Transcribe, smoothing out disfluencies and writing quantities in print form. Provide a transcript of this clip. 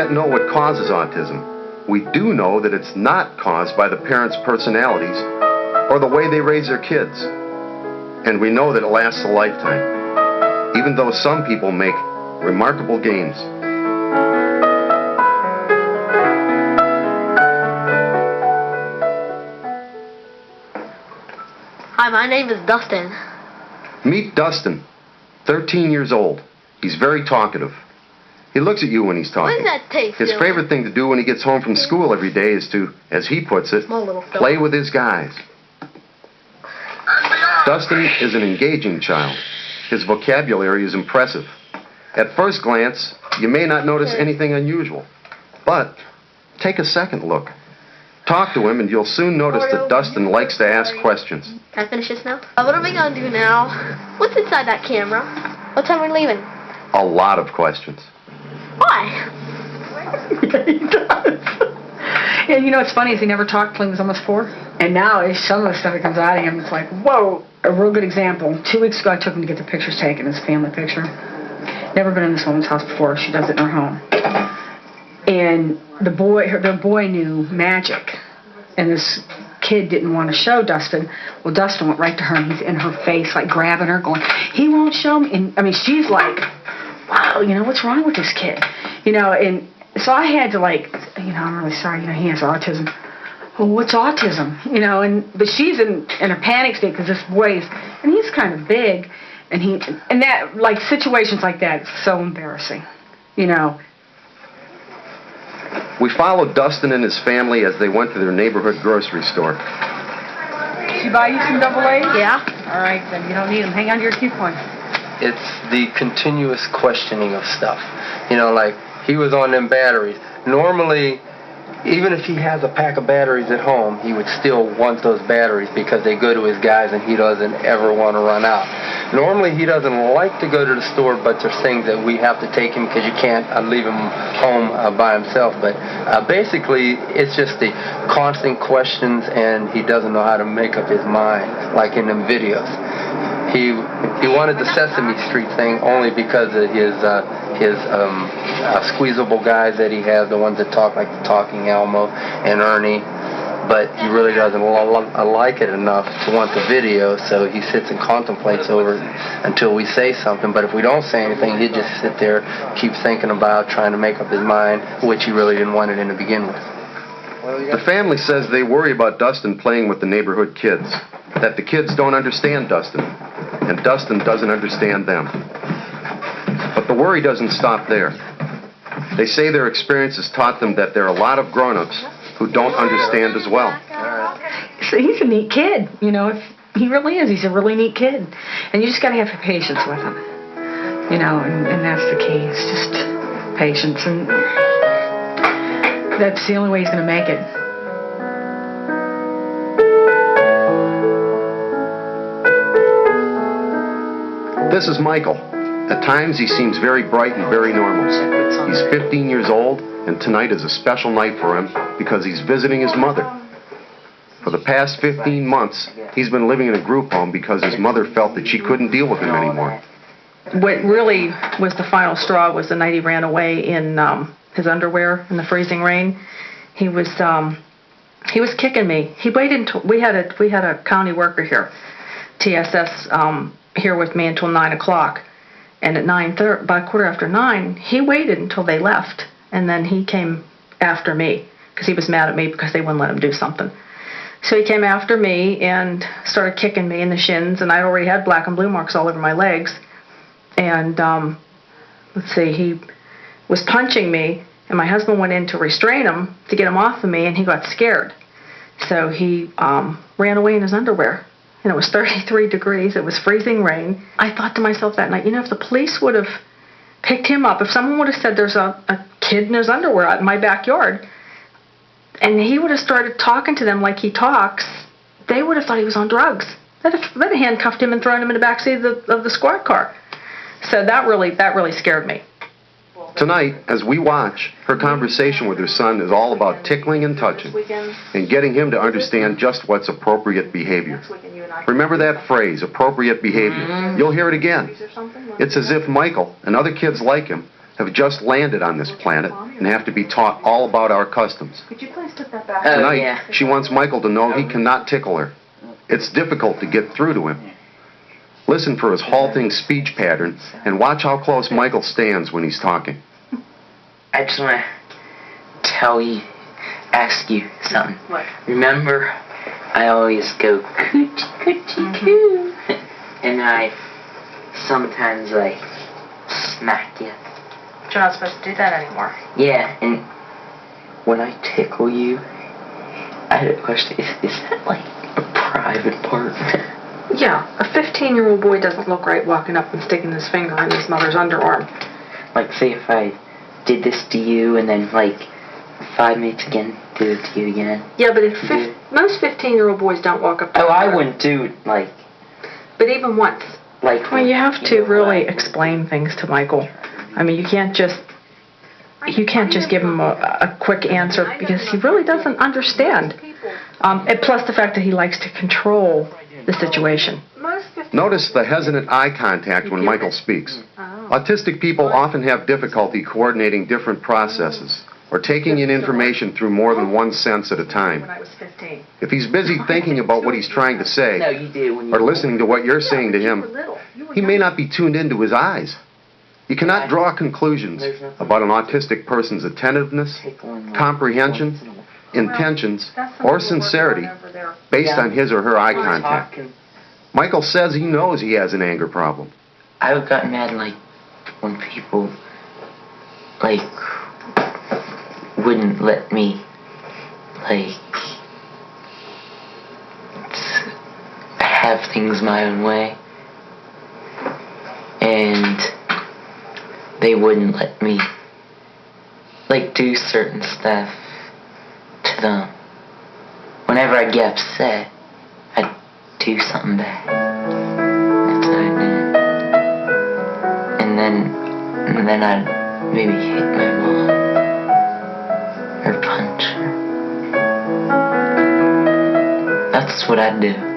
yet know what causes autism. We do know that it's not caused by the parents' personalities or the way they raise their kids. And we know that it lasts a lifetime, even though some people make remarkable gains. Hi, my name is Dustin. Meet Dustin, 13 years old. He's very talkative. He looks at you when he's talking. What does that taste? His favorite thing to do when he gets home from school every day is to, as he puts it, play with his guys. Dustin is an engaging child. His vocabulary is impressive. At first glance, you may not notice anything unusual, but take a second look. Talk to him and you'll soon notice that Dustin likes to ask questions. Can I finish this now? What are we going to do now? What's inside that camera? What time are we leaving? A lot of questions. Why? He does. And you know what's funny is he never talked until he was almost 4. And now some of the stuff that comes out of him, it's like, whoa. A real good example. 2 weeks ago I took him to get the pictures taken, his family picture. Never been in this woman's house before. She does it in her home. And their boy knew magic. And this kid didn't want to show Dustin. Well, Dustin went right to her and he's in her face, like grabbing her, going, he won't show me. And I mean, she's like, wow, you know, what's wrong with this kid? You know, and so I had to like, you know, I'm really sorry, you know, he has autism. Well, what's autism? You know, but she's in a panic state because this boy's, and he's kind of big, and that, like, situations like that, it's so embarrassing, you know. We followed Dustin and his family as they went to their neighborhood grocery store. Did she buy you some AA? Yeah. All right, then you don't need them. Hang on to your coupon. It's the continuous questioning of stuff. You know, like, he was on them batteries. Normally, even if he has a pack of batteries at home, he would still want those batteries because they go to his guys and he doesn't ever want to run out. Normally, he doesn't like to go to the store, but there's things that we have to take him because you can't leave him home by himself. But basically, it's just the constant questions, and he doesn't know how to make up his mind, like in them videos. He wanted the Sesame Street thing only because of his squeezable guys that he has, the ones that talk like the Talking Elmo and Ernie, but he really doesn't like it enough to want the video, so he sits and contemplates over it until we say something. But if we don't say anything, he'd just sit there, keep thinking about trying to make up his mind, which he really didn't want it in to begin with. The family says they worry about Dustin playing with the neighborhood kids, that the kids don't understand Dustin, and Dustin doesn't understand them. But the worry doesn't stop there. They say their experience has taught them that there are a lot of grown-ups who don't understand as well. So he's a neat kid, you know. He really is. He's a really neat kid. And you just got to have patience with him, you know, and that's the key. It's just patience, and that's the only way he's going to make it. This is Michael. At times, he seems very bright and very normal. He's 15 years old, and tonight is a special night for him because he's visiting his mother. For the past 15 months, he's been living in a group home because his mother felt that she couldn't deal with him anymore. What really was the final straw was the night he ran away in his underwear in the freezing rain. He was kicking me. He waited until we had a county worker here, TSS, here with me until 9 o'clock. And at by 9:15, he waited until they left, and then he came after me because he was mad at me because they wouldn't let him do something. So he came after me and started kicking me in the shins, and I already had black and blue marks all over my legs. And he was punching me, and my husband went in to restrain him to get him off of me, and he got scared. So he ran away in his underwear. And it was 33 degrees. It was freezing rain. I thought to myself that night, you know, if the police would have picked him up, if someone would have said there's a kid in his underwear out in my backyard, and he would have started talking to them like he talks, they would have thought he was on drugs. They'd have handcuffed him and thrown him in the backseat of the squad car. So that really scared me. Tonight, as we watch, her conversation with her son is all about tickling and touching and getting him to understand just what's appropriate behavior. Remember that phrase, appropriate behavior. You'll hear it again. It's as if Michael and other kids like him have just landed on this planet and have to be taught all about our customs. Could you please put that back? Tonight, she wants Michael to know he cannot tickle her. It's difficult to get through to him. Listen for his halting speech pattern and watch how close Michael stands when he's talking. I just want to ask you something. What? Remember, I always go coochie coochie coo, and I sometimes like smack you. You're not supposed to do that anymore. Yeah, and when I tickle you, I had a question. Is that like a private part? Yeah, a 15-year-old boy doesn't look right walking up and sticking his finger in his mother's underarm. Like, say if I did this to you, and then like 5 minutes again, do it to you again. Yeah, but most 15-year-old boys don't walk up to Oh, their I mother. wouldn't do it like. But even once. Like. Well, you have to know, really like- explain things to Michael. I mean, you can't just give him a quick answer because he really doesn't understand. And plus the fact that he likes to control the situation. Notice the hesitant eye contact when Michael speaks. Autistic people often have difficulty coordinating different processes or taking in information through more than one sense at a time. When I was 15. If he's busy thinking about what he's trying to No, say you did when you. or listening to what you're saying to him, he may not be tuned into his eyes. You cannot draw conclusions about an autistic person's attentiveness, comprehension, intentions, or sincerity based on his or her eye contact. Michael says he knows he has an anger problem. I've gotten mad like when people like wouldn't let me like have things my own way, and they wouldn't let me like do certain stuff to them. Whenever I get upset, I'd do something bad. That's what I did. And then I'd maybe hit my mom or punch her. That's what I'd do.